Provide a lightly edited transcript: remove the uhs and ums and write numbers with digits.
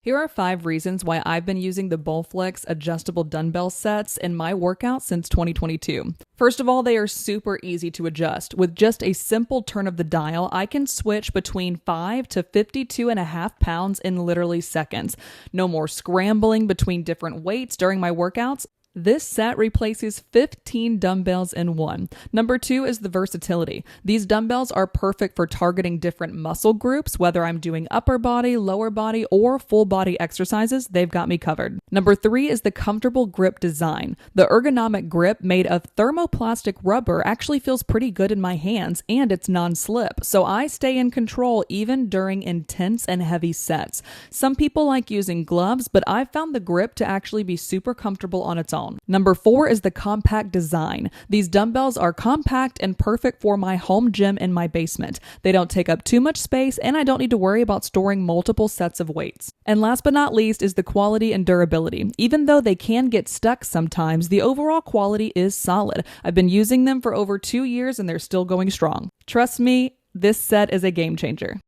Here are 5 reasons why I've been using the Bowflex Adjustable Dumbbell sets in my workout since 2022. First of all, they are super easy to adjust. With just a simple turn of the dial, I can switch between 5 to 52.5 pounds in literally seconds. No more scrambling between different weights during my workouts. This set replaces 15 dumbbells in one. Number 2 is the versatility. These dumbbells are perfect for targeting different muscle groups, whether I'm doing upper body, lower body, or full body exercises, they've got me covered. Number 3 is the comfortable grip design. The ergonomic grip made of thermoplastic rubber actually feels pretty good in my hands, and it's non-slip, so I stay in control even during intense and heavy sets. Some people like using gloves, but I've found the grip to actually be super comfortable on its own. Number 4 is the compact design. These dumbbells are compact and perfect for my home gym in my basement. They don't take up too much space, and I don't need to worry about storing multiple sets of weights. And last but not least is the quality and durability. Even though they can get stuck sometimes, the overall quality is solid. I've been using them for over 2 years and they're still going strong. Trust me, this set is a game changer.